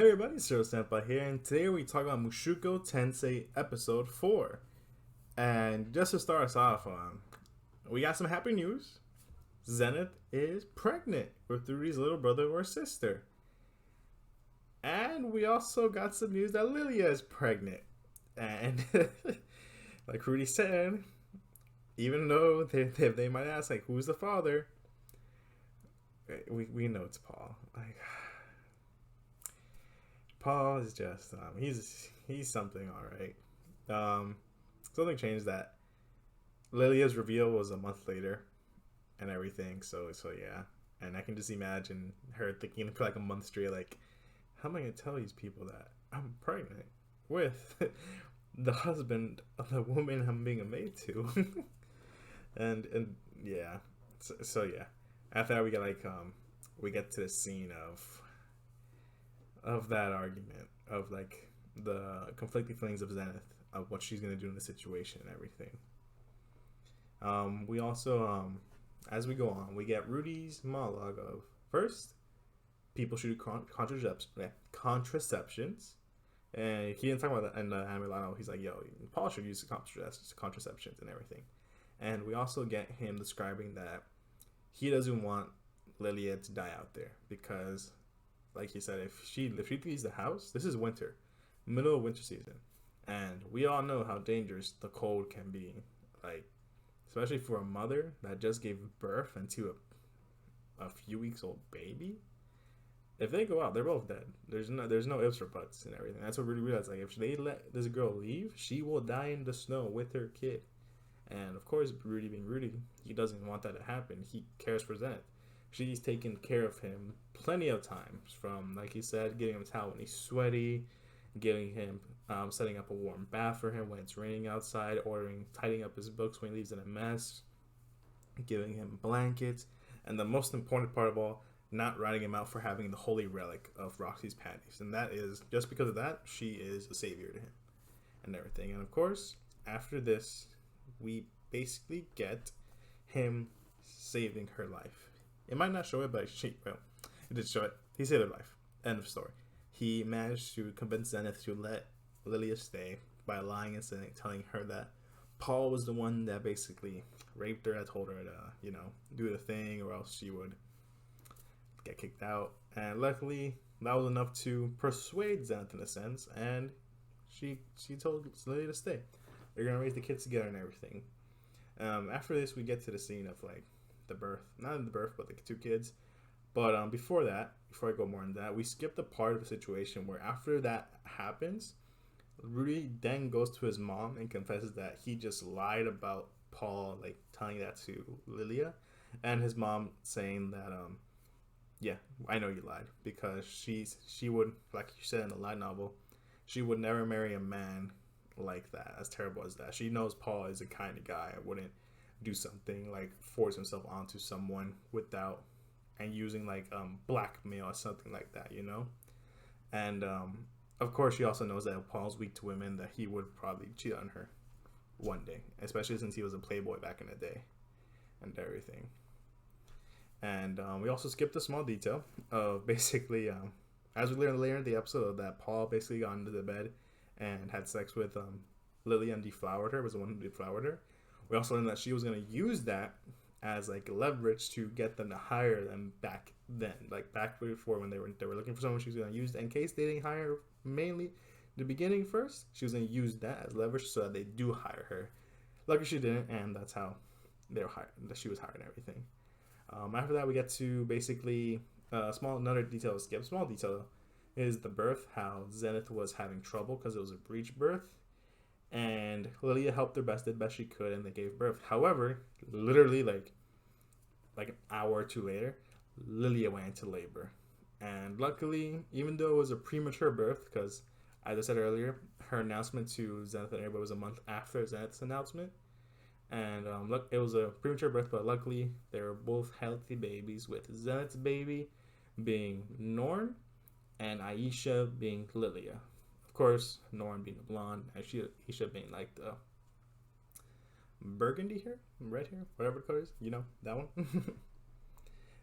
Hey everybody, Zero Senpai here, and today we talk about Mushoku Tensei Episode 4. And just to start us off, we got some happy news. Zenith is pregnant with Rudy's little brother or sister. And we also got some news that Lilia is pregnant. And like Rudy said, even though they might ask, like, who's the father? We know it's Paul. Like, Paul is just he's something, all right. Something changed that Lilia's reveal was a month later and everything. So yeah, and I can just imagine her thinking for like a month straight, like, how am I gonna tell these people that I'm pregnant with the husband of the woman I'm being a maid to, and yeah, so yeah. After that, we get to the scene of that argument of like the conflicting feelings of Zenith of what she's gonna do in the situation and everything. We also, as we go on, we get Rudy's monologue of first people should do contraceptions, and he didn't talk about that in the anime line. He's like, "Yo, Paul should use contraceptions and everything," and we also get him describing that he doesn't want Lilia to die out there because like he said, if she leaves the house, this is winter, middle of winter season, and we all know how dangerous the cold can be. Like, especially for a mother that just gave birth into a few weeks old baby. If they go out, they're both dead. There's no ifs or buts and everything. That's what Rudy realized. Like, if they let this girl leave, she will die in the snow with her kid. And of course, Rudy being Rudy, he doesn't want that to happen. He cares for Zenith. She's taken care of him plenty of times, from, like he said, giving him a towel when he's sweaty, giving him, setting up a warm bath for him when it's raining outside, tidying up his books when he leaves in a mess, giving him blankets, and the most important part of all, not writing him out for having the holy relic of Roxy's panties. And that is, just because of that, she is a savior to him and everything. And of course, after this, we basically get him saving her life. It might not show it, but it did show it. He saved her life. End of story. He managed to convince Zenith to let Lilia stay by lying and telling her that Paul was the one that basically raped her. I told her to, do the thing, or else she would get kicked out. And luckily, that was enough to persuade Zenith in a sense, and she told Lilia to stay. They're gonna raise the kids together and everything. After this, we get to the scene of like the birth, not the birth, but the two kids. But before I go more into that, we skip the part of the situation where after that happens, Rudy then goes to his mom and confesses that he just lied about Paul, like telling that to Lilia, and his mom saying that yeah, I know you lied, because she would, like you said in the light novel, she would never marry a man like that, as terrible as that. She knows Paul is a kind of guy. I wouldn't do something like force himself onto someone without and using like blackmail or something like that, And of course, she also knows that Paul's weak to women, that he would probably cheat on her one day, especially since he was a playboy back in the day and everything. And we also skipped a small detail of basically, as we learned later in the episode, that Paul basically got into the bed and had sex with Lily and deflowered her, was the one who deflowered her. We also learned that she was going to use that as like leverage to get them to hire them back then, like back before when they were looking for someone. She was going to use in case they didn't hire her mainly the beginning first. She was going to use that as leverage so that they do hire her. Luckily she didn't, and that's how they were hired. That she was hired and everything. After that, we get to basically another detail to skip. Small detail is the birth. How Zenith was having trouble because it was a breech birth, and Lilia helped her best, did best she could, and they gave birth. However, literally like an hour or two later, Lilia went into labor, and luckily, even though it was a premature birth, because as I said earlier, her announcement to Zenith and everybody was a month after Zenith's announcement. And look, it was a premature birth, but luckily they were both healthy babies, with Zenith's baby being Norn and Aisha being Lilia. Of course, Norn being the blonde, and Aisha being like the burgundy hair, red hair, whatever the color is, that one.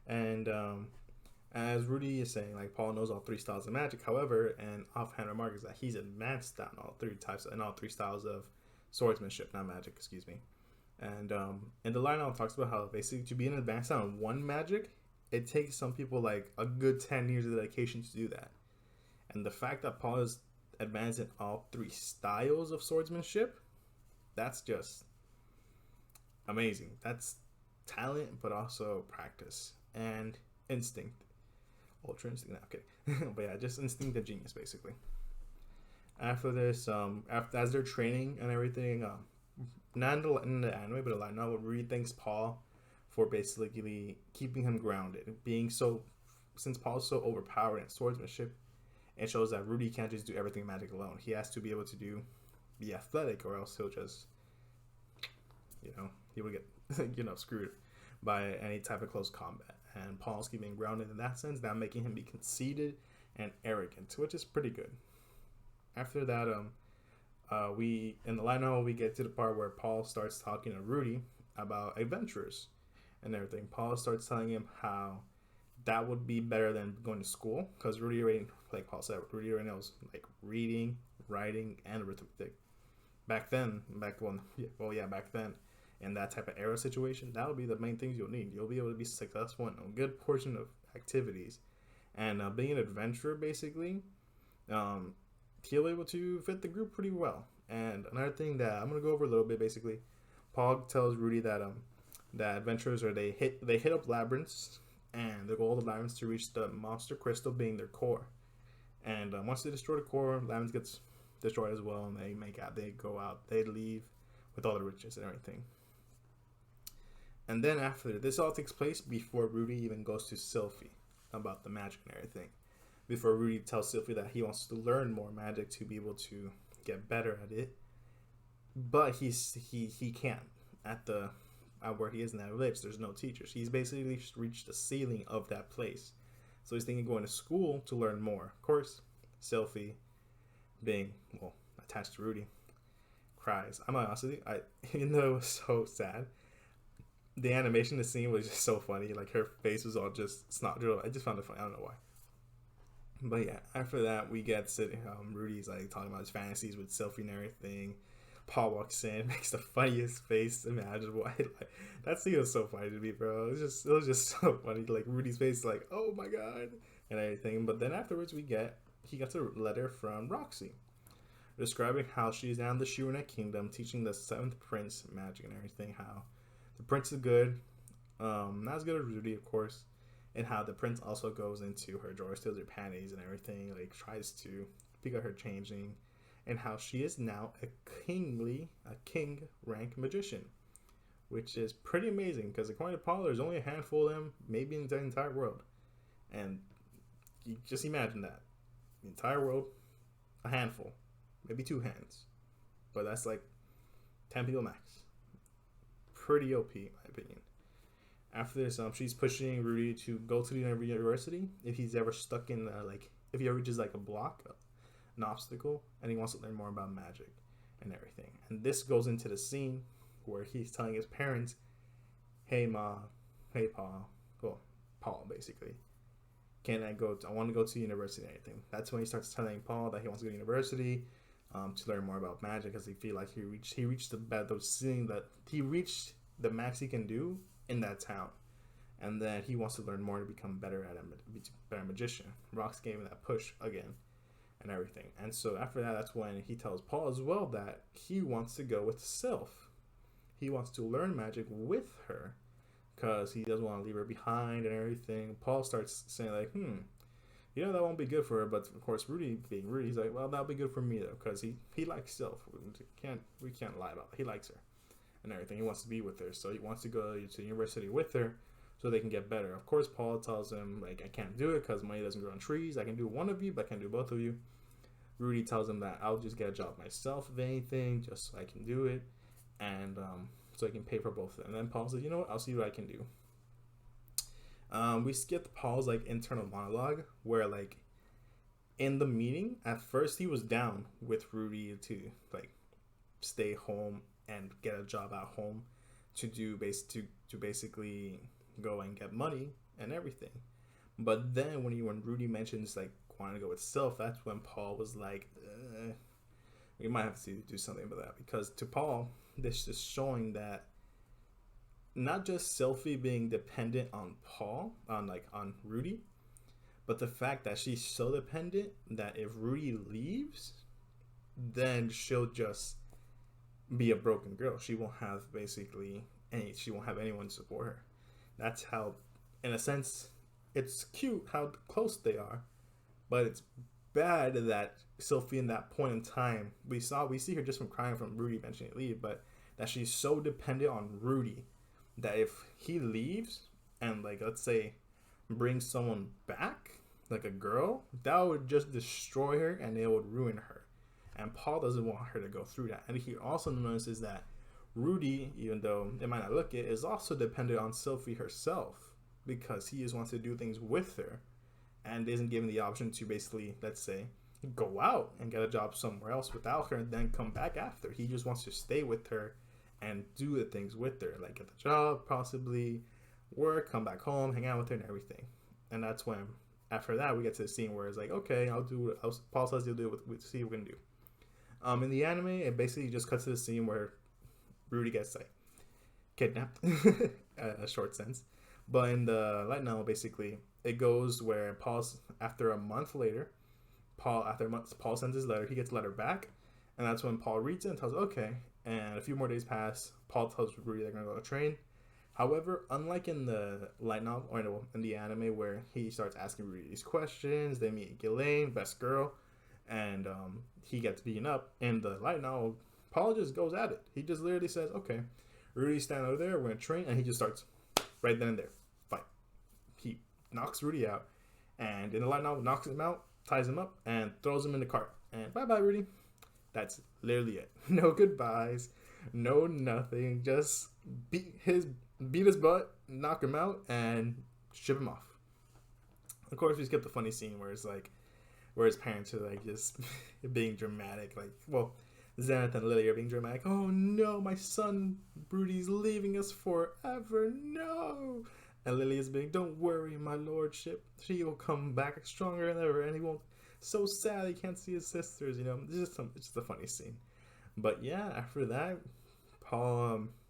And As Rudy is saying, like Paul knows all three styles of magic. However, an offhand remark is that he's advanced on all three types and all three styles of swordsmanship, not magic. Excuse me. And in the line, talks about how basically to be an advanced on one magic, it takes some people like a good 10 years of dedication to do that. And the fact that Paul is advanced in all three styles of swordsmanship, that's just amazing. That's talent, but also practice and instinct. Ultra instinct. No, okay. But yeah, just instinct of genius, basically. After this, after as they're training and everything, not in the anime, but a light novel, Rudy thanks Paul for basically keeping him grounded, being so. Since Paul's so overpowered in swordsmanship, it shows that Rudy can't just do everything magic alone. He has to be able to be athletic, or else he'll just, he will get, screwed by any type of close combat. And Paul's keeping grounded in that sense, not making him be conceited and arrogant, which is pretty good. After that, we in the light novel we get to the part where Paul starts talking to Rudy about adventures and everything. Paul starts telling him how that would be better than going to school, because Rudy already, like Paul said, Rudy already knows like reading, writing, and arithmetic. Back then, back then, in that type of era situation, that would be the main things you'll need. You'll be able to be successful in a good portion of activities, and being an adventurer, basically, he'll be able to fit the group pretty well. And another thing that I'm gonna go over a little bit, basically, Paul tells Rudy that that adventurers they hit up labyrinths, and the goal of the labyrinths to reach the monster crystal being their core. And once they destroy the core, labyrinth gets destroyed as well, and they go out, they leave with all the riches and everything. And then after this all takes place before Rudy even goes to Sylphie about the magic and everything. Before Rudy tells Sylphie that he wants to learn more magic to be able to get better at it, but he can't at where he is in that village. There's no teachers. He's basically reached the ceiling of that place, so he's thinking of going to school to learn more. Of course, Sylphie, being attached to Rudy, cries. I'm honest with you, even though it was so sad, the animation, the scene was just so funny. Like her face was all just snot dribble. I just found it funny. I don't know why. But yeah, after that we get Rudy's like talking about his fantasies with Sylphie and everything. Paul walks in, makes the funniest face imaginable. That scene was so funny to me, bro. It was just so funny. Like Rudy's face, like, oh my god, and everything. But then afterwards he gets a letter from Roxy, describing how she's now in the Shurina Kingdom, teaching the seventh prince magic and everything. How the prince is good, not as good as Rudy, of course, and how the prince also goes into her drawer, steals her panties and everything, like tries to pick out her changing, and how she is now a king rank magician, which is pretty amazing, because according to Paul, there's only a handful of them, maybe in the entire world. And you just imagine that. The entire world, a handful, maybe two hands, but that's like 10 people max. Pretty OP, in my opinion. After this, she's pushing Rudy to go to the university if he's ever stuck in if he ever reaches like a block, an obstacle, and he wants to learn more about magic and everything. And this goes into the scene where he's telling his parents, "Hey Ma, hey Paul, Paul basically, I want to go to university and everything." That's when he starts telling Paul that he wants to go to university, to learn more about magic, because he feel like he reached the max he can do in that town, and then he wants to learn more to become better magician. Rox gave him that push again and everything. And so after that, that's when he tells Paul as well that he wants to go with Sylph. He wants to learn magic with her, because he doesn't want to leave her behind and everything. Paul starts saying like, that won't be good for her. But of course, Rudy being Rudy, he's like, well, that'll be good for me though, because he likes Sylph. We can't lie about it. He likes her and everything. He wants to be with her, so he wants to go to university with her so they can get better. Of course, Paul tells him like, I can't do it because money doesn't grow on trees. I can do one of you, but I can't do both of you. Rudy tells him that I'll just get a job myself, if anything, just so I can do it, and so I can pay for both of them. And then Paul says, you know what, I'll see what I can do. We skipped Paul's like internal monologue where like in the meeting, at first he was down with Rudy to like stay home and get a job at home to basically go and get money and everything. But then when Rudy mentions like wanting to go with Sylph, that's when Paul was like, we might have to do something about that, because to Paul, this is showing that not just Sylphie being dependent on Paul, on Rudy, but the fact that she's so dependent that if Rudy leaves, then she'll just be a broken girl. She won't have basically she won't have anyone to support her. That's how, in a sense, it's cute how close they are, but it's bad that Sylphie in that point in time, we see her just from crying from Rudy mentioning leave, but that she's so dependent on Rudy that if he leaves and like let's say brings someone back, like a girl, that would just destroy her and it would ruin her. And Paul doesn't want her to go through that. And he also notices that Rudy, even though it might not look it, is also dependent on Sylphie herself, because he just wants to do things with her and isn't given the option to basically, let's say, go out and get a job somewhere else without her and then come back after. He just wants to stay with her and do the things with her, like get the job, possibly work, come back home, hang out with her and everything. And that's when, after that, we get to the scene where it's like, okay, Paul says he'll do it with see what we can do. In the anime, it basically just cuts to the scene where Rudy gets like kidnapped, a short sense. But in the light novel, basically, it goes where Paul's after a month later, Paul sends his letter. He gets a letter back, and that's when Paul reads it and tells okay. And a few more days pass. Paul tells Rudy they're gonna go to train. However, unlike in the light novel or in the anime where he starts asking Rudy these questions, they meet Ghislaine, best girl, and he gets beaten up. In the light novel, Paul just goes at it. He just literally says, okay, Rudy's standing over there, we're going to train, and he just starts right then and there, fight. He knocks Rudy out, and in the light novel, knocks him out, ties him up, and throws him in the cart. And bye-bye, Rudy. That's literally it. No goodbyes, no nothing, just beat his butt, knock him out, and ship him off. Of course, we skip the funny scene where it's like, where his parents are like just being dramatic, like, well, Zenith and Lily are being dramatic. Oh no, my son Rudy's leaving us forever, no. And Lily is being, don't worry, my lordship, he will come back stronger than ever, and he won't, so sad he can't see his sisters, you know. It's just a funny scene. But yeah, after that,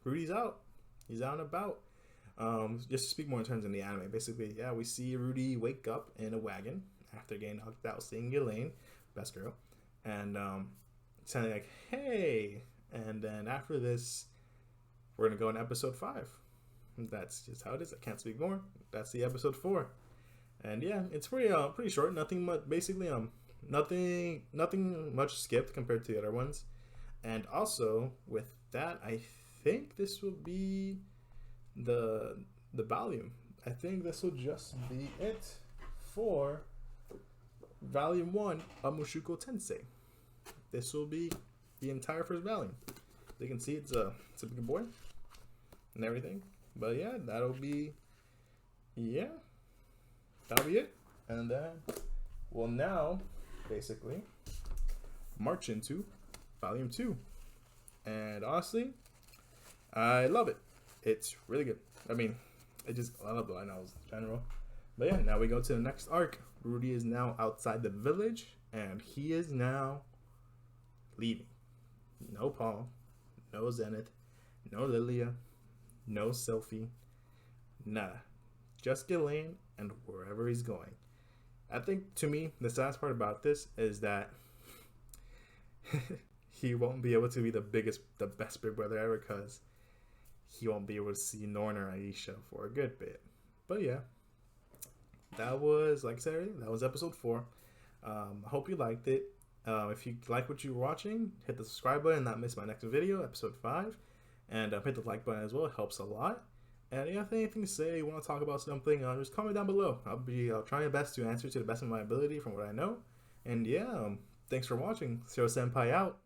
Rudy's out. He's out and about. Just to speak more in terms of the anime, basically, yeah, we see Rudy wake up in a wagon after getting knocked out, seeing Ghislaine, best girl, and saying like, hey. And then after this, we're gonna go in episode 5. That's just how it is. I can't speak more. That's the episode 4. And yeah, it's pretty short. Nothing much. Basically, nothing much skipped compared to the other ones. And also with that, I think this will be the volume. I think this will just be it for volume 1 of Mushoku Tensei. This will be the entire first volume. You can see it's a big boy and everything. But yeah, that'll be it. And then we'll now basically march into volume 2. And honestly, I love it. It's really good. I mean, I love the light novels in general. But yeah, now we go to the next arc. Rudy is now outside the village, and he is now leaving. No Paul, no Zenith, no Lilia, no Sylphie, nada. Just Ghislaine and wherever he's going. I think, to me, the saddest part about this is that he won't be able to be the best big brother ever, because he won't be able to see Norn or Aisha for a good bit. But yeah, that was, like I said, that was episode 4. I hope you liked it. If you like what you were watching, hit the subscribe button and not miss my next video, episode 5. And hit the like button as well. It helps a lot. And if you have anything to say, you want to talk about something, just comment down below. I'll try my best to answer to the best of my ability from what I know. And yeah, thanks for watching. Zero Senpai out.